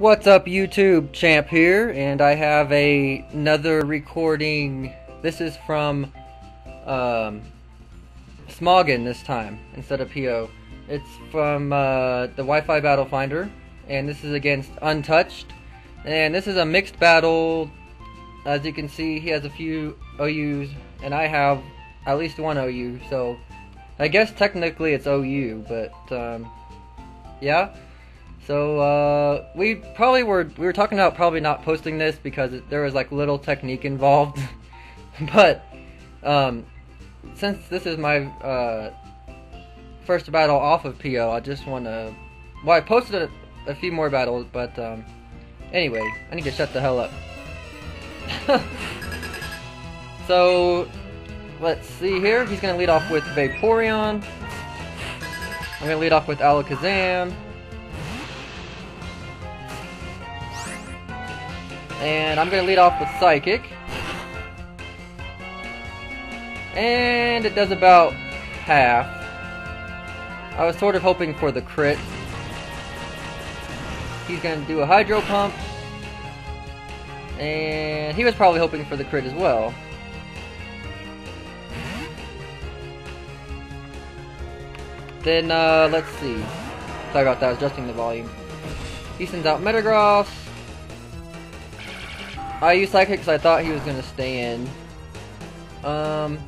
What's up YouTube, Champ here, and I have another recording. This is from Smogon this time, instead of PO. It's from the Wi-Fi Battle Finder, and this is against Untouched. And this is a mixed battle. As you can see, he has a few OUs, and I have at least one OU, so I guess technically it's OU, but yeah. So we were talking about probably not posting this because there was like little technique involved, but since this is my first battle off of PO, I just want to. Well, I posted a few more battles, but anyway, I need to shut the hell up. So let's see here. He's gonna lead off with Vaporeon. I'm gonna lead off with Alakazam. And I'm going to lead off with Psychic. And it does about half. I was sort of hoping for the crit. He's going to do a Hydro Pump. And he was probably hoping for the crit as well. Then, let's see. Sorry about that, I was adjusting the volume. He sends out Metagross. I used Psychic because I thought he was going to stay in. Then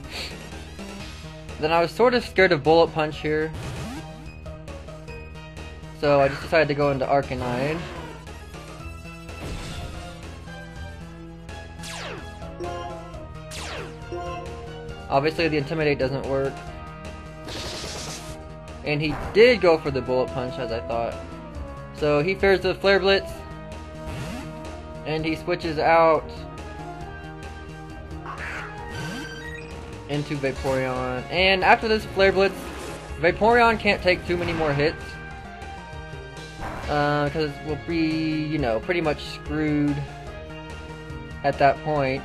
I was sort of scared of Bullet Punch here. So I just decided to go into Arcanine. Obviously the Intimidate doesn't work. And he did go for the Bullet Punch as I thought. So he fears the Flare Blitz. And he switches out into Vaporeon. And after this Flare Blitz, Vaporeon can't take too many more hits. Because we'll be, you know, pretty much screwed at that point.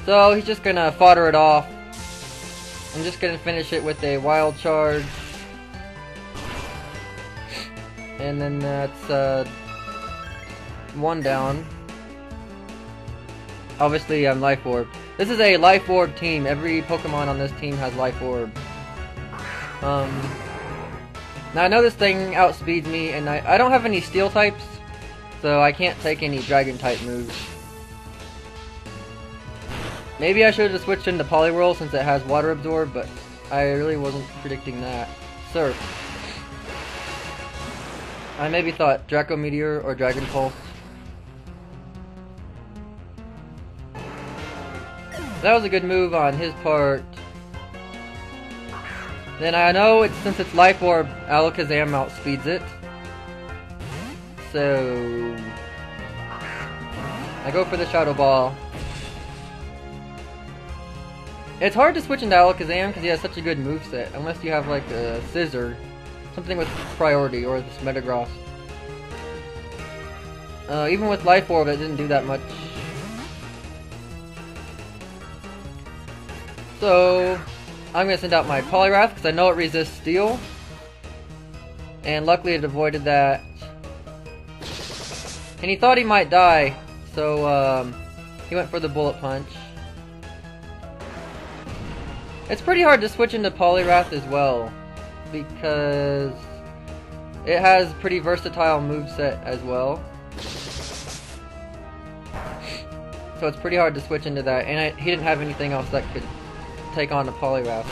So he's just gonna fodder it off. I'm just gonna finish it with a Wild Charge. And then that's one down. Obviously, I'm Life Orb. This is a Life Orb team. Every Pokemon on this team has Life Orb. Now I know this thing outspeeds me, and I don't have any Steel types, so I can't take any Dragon type moves. Maybe I should have switched into Poliwhirl since it has Water Absorb, but I really wasn't predicting that. Surf. I maybe thought Draco Meteor or Dragon Pulse. That was a good move on his part. Then I know since it's Life Orb, Alakazam outspeeds it. So I go for the Shadow Ball. It's hard to switch into Alakazam because he has such a good moveset, unless you have like a Scissor, something with priority, or this Metagross. Even with Life Orb, it didn't do that much. So I'm going to send out my Poliwrath because I know it resists Steel. And luckily it avoided that. And he thought he might die, so he went for the Bullet Punch. It's pretty hard to switch into Poliwrath as well, because it has pretty versatile moveset as well. So it's pretty hard to switch into that, and he didn't have anything else that could take on a Poliwrath.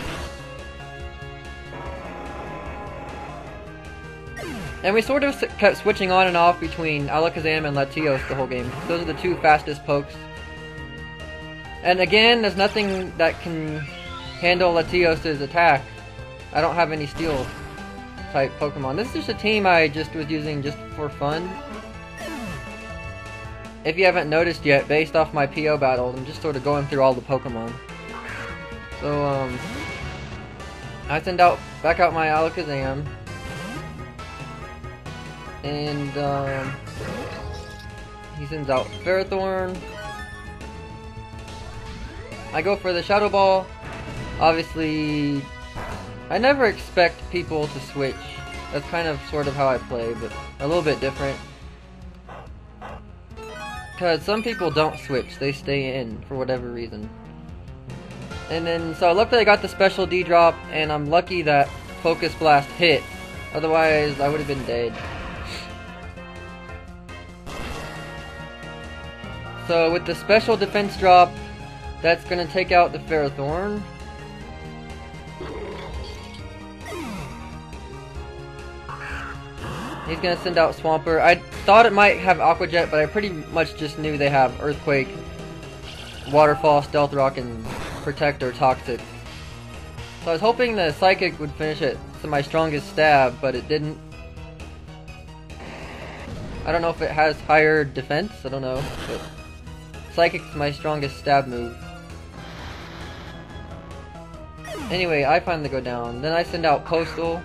And we sort of kept switching on and off between Alakazam and Latios the whole game. Those are the two fastest pokes. And again, there's nothing that can handle Latios' attack. I don't have any Steel type Pokemon. This is just a team I just was using just for fun. If you haven't noticed yet, based off my PO battles, I'm just sort of going through all the Pokemon. So, I send back out my Alakazam. And, he sends out Ferrothorn. I go for the Shadow Ball. Obviously, I never expect people to switch. That's kind of sort of how I play, but a little bit different. Because some people don't switch, they stay in for whatever reason. And then, so luckily I got the special D drop, and I'm lucky that Focus Blast hit. Otherwise, I would have been dead. So with the special defense drop, that's going to take out the Ferrothorn. He's going to send out Swampert. I thought it might have Aqua Jet, but I pretty much just knew they have Earthquake, Waterfall, Stealth Rock, and Protect or Toxic. So I was hoping the Psychic would finish it to my strongest stab, but it didn't. I don't know if it has higher defense, I don't know, but Psychic's my strongest stab move. Anyway, I finally go down. Then I send out Postal,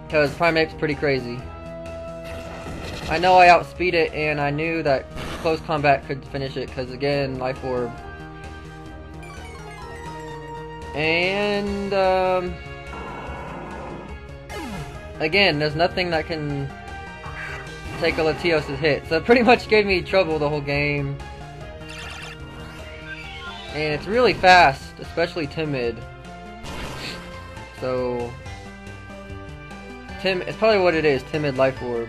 because Primeape's pretty crazy. I know I outspeed it, and I knew that close combat could finish it, because again, Life Orb. And, again, there's nothing that can take a Latios' hit. So it pretty much gave me trouble the whole game. And it's really fast, especially Timid. So it's probably what it is, Timid Life Orb.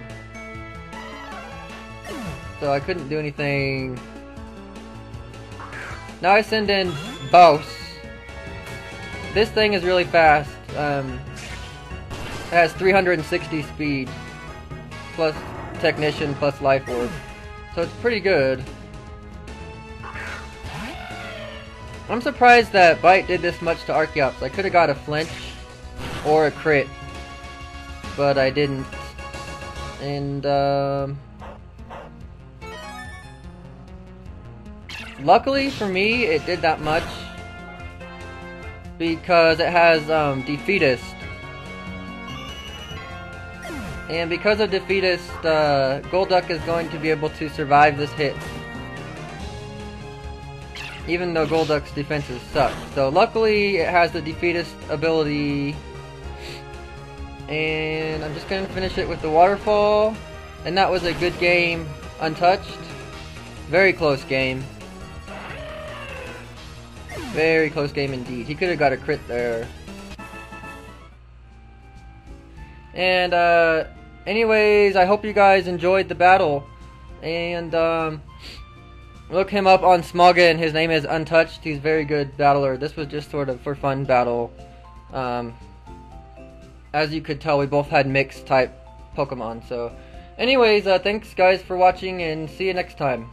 So I couldn't do anything. Now I send in Bouse. This thing is really fast. It has 360 speed, plus Technician, plus Life Orb. So it's pretty good. I'm surprised that Bite did this much to Archeops. I could have got a flinch or a crit, but I didn't. And luckily for me, it did that much because it has Defeatist. And because of Defeatist, Golduck is going to be able to survive this hit, even though Golduck's defenses suck. So luckily it has the Defeatist ability, and I'm just going to finish it with the Waterfall. And that was a good game, Untouched. Very close game. Very close game indeed. He could have got a crit there. And anyways, I hope you guys enjoyed the battle. And look him up on Smogon. His name is Untouched. He's a very good battler. This was just sort of for fun battle. As you could tell, we both had mixed type Pokemon. So anyways, thanks guys for watching, and see you next time.